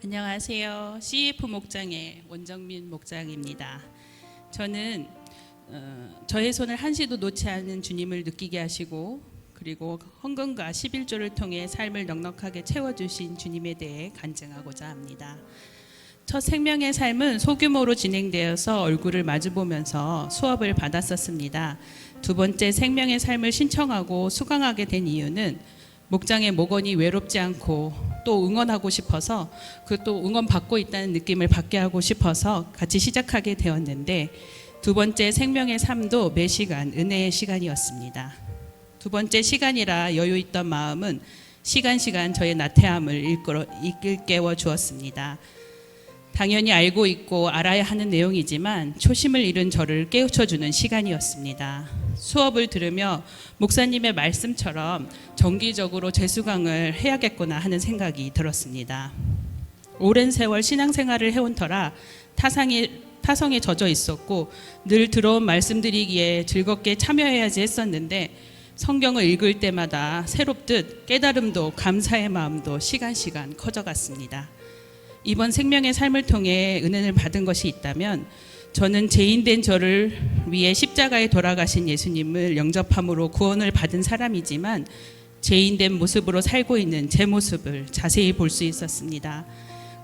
안녕하세요. CF 목장의 원정민 목장입니다. 저는 저의 손을 한시도 놓지 않은 주님을 느끼게 하시고 그리고 헌금과 11조를 통해 삶을 넉넉하게 채워주신 주님에 대해 간증하고자 합니다. 첫 생명의 삶은 소규모로 진행되어서 얼굴을 마주보면서 수업을 받았었습니다. 두 번째 생명의 삶을 신청하고 수강하게 된 이유는 목장의 목원이 외롭지 않고 또 응원하고 싶어서 또 응원받고 있다는 느낌을 받게 하고 싶어서 같이 시작하게 되었는데 두 번째 생명의 삶도 매 시간 은혜의 시간이었습니다. 두 번째 시간이라 여유 있던 마음은 시간 저의 나태함을 일깨워 주었습니다. 당연히 알고 있고 알아야 하는 내용이지만 초심을 잃은 저를 깨우쳐주는 시간이었습니다. 수업을 들으며 목사님의 말씀처럼 정기적으로 재수강을 해야겠구나 하는 생각이 들었습니다. 오랜 세월 신앙생활을 해온 터라 타성에 젖어 있었고 늘 들어온 말씀드리기에 즐겁게 참여해야지 했었는데 성경을 읽을 때마다 새롭듯 깨달음도 감사의 마음도 시간 커져갔습니다. 이번 생명의 삶을 통해 은혜를 받은 것이 있다면 저는 죄인된 저를 위해 십자가에 돌아가신 예수님을 영접함으로 구원을 받은 사람이지만 죄인된 모습으로 살고 있는 제 모습을 자세히 볼 수 있었습니다.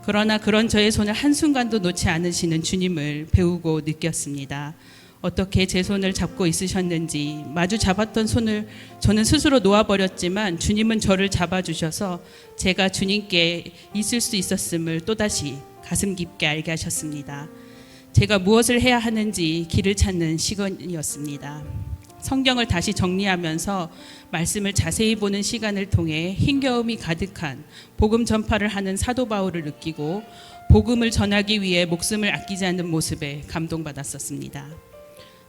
그러나 그런 저의 손을 한순간도 놓지 않으시는 주님을 배우고 느꼈습니다. 어떻게 제 손을 잡고 있으셨는지 마주 잡았던 손을 저는 스스로 놓아버렸지만 주님은 저를 잡아주셔서 제가 주님께 있을 수 있었음을 또다시 가슴 깊게 알게 하셨습니다. 제가 무엇을 해야 하는지 길을 찾는 시간이었습니다. 성경을 다시 정리하면서 말씀을 자세히 보는 시간을 통해 힘겨움이 가득한 복음 전파를 하는 사도 바울을 느끼고 복음을 전하기 위해 목숨을 아끼지 않는 모습에 감동받았었습니다.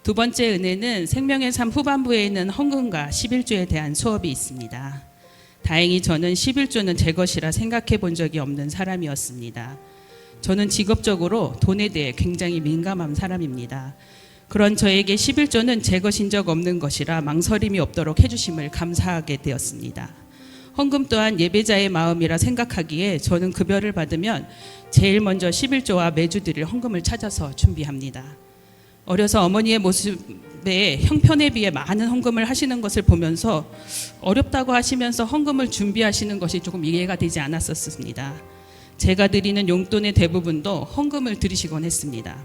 두 번째 은혜는 생명의 삶 후반부에 있는 헌금과 11조에 대한 수업이 있습니다. 다행히 저는 11조는 제 것이라 생각해 본 적이 없는 사람이었습니다. 저는 직업적으로 돈에 대해 굉장히 민감한 사람입니다. 그런 저에게 11조는 제 것인 적 없는 것이라 망설임이 없도록 해주심을 감사하게 되었습니다. 헌금 또한 예배자의 마음이라 생각하기에 저는 급여를 받으면 제일 먼저 11조와 매주 드릴 헌금을 찾아서 준비합니다. 어려서 어머니의 모습에 형편에 비해 많은 헌금을 하시는 것을 보면서 어렵다고 하시면서 헌금을 준비하시는 것이 조금 이해가 되지 않았었습니다. 제가 드리는 용돈의 대부분도 헌금을 드리시곤 했습니다.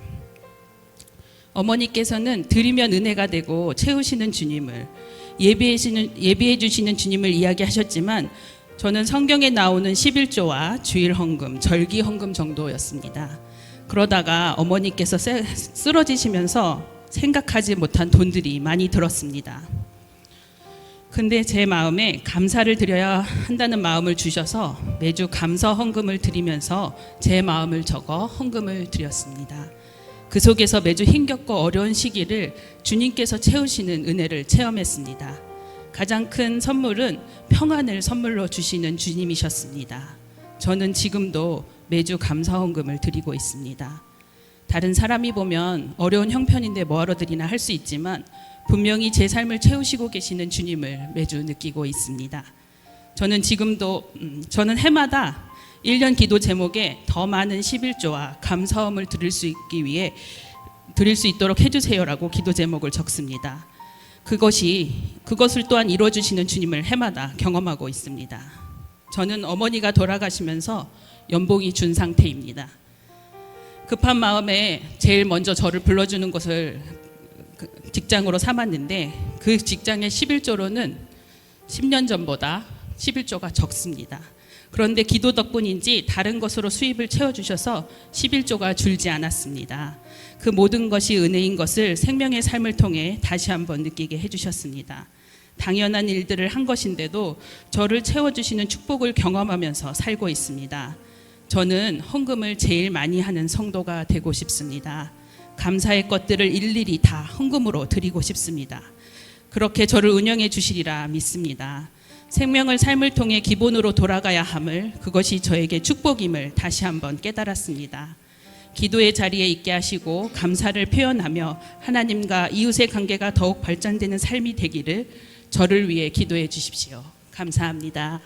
어머니께서는 드리면 은혜가 되고 채우시는 주님을 예비해 주시는 주님을 이야기하셨지만 저는 성경에 나오는 11조와 주일 헌금, 절기 헌금 정도였습니다. 그러다가 어머니께서 쓰러지시면서 생각하지 못한 돈들이 많이 들었습니다. 근데 제 마음에 감사를 드려야 한다는 마음을 주셔서 매주 감사 헌금을 드리면서 제 마음을 적어 헌금을 드렸습니다. 그 속에서 매주 힘겹고 어려운 시기를 주님께서 채우시는 은혜를 체험했습니다. 가장 큰 선물은 평안을 선물로 주시는 주님이셨습니다. 저는 지금도 매주 감사 헌금을 드리고 있습니다. 다른 사람이 보면 어려운 형편인데 뭐하러 드리나 할 수 있지만 분명히 제 삶을 채우시고 계시는 주님을 매주 느끼고 있습니다. 저는 해마다 1년 기도 제목에 더 많은 11조와 감사함을 드릴 수 있도록 해주세요라고 기도 제목을 적습니다. 그것을 또한 이루어주시는 주님을 해마다 경험하고 있습니다. 저는 어머니가 돌아가시면서 연봉이 준 상태입니다. 급한 마음에 제일 먼저 저를 불러주는 것을 직장으로 삼았는데 그 직장의 11조로는 10년 전보다 11조가 적습니다. 그런데 기도 덕분인지 다른 것으로 수입을 채워주셔서 11조가 줄지 않았습니다. 그 모든 것이 은혜인 것을 생명의 삶을 통해 다시 한번 느끼게 해주셨습니다. 당연한 일들을 한 것인데도 저를 채워주시는 축복을 경험하면서 살고 있습니다. 저는 헌금을 제일 많이 하는 성도가 되고 싶습니다. 감사의 것들을 일일이 다 헌금으로 드리고 싶습니다. 그렇게 저를 운영해 주시리라 믿습니다. 생명을 삶을 통해 기본으로 돌아가야 함을 그것이 저에게 축복임을 다시 한번 깨달았습니다. 기도의 자리에 있게 하시고 감사를 표현하며 하나님과 이웃의 관계가 더욱 발전되는 삶이 되기를 저를 위해 기도해 주십시오. 감사합니다.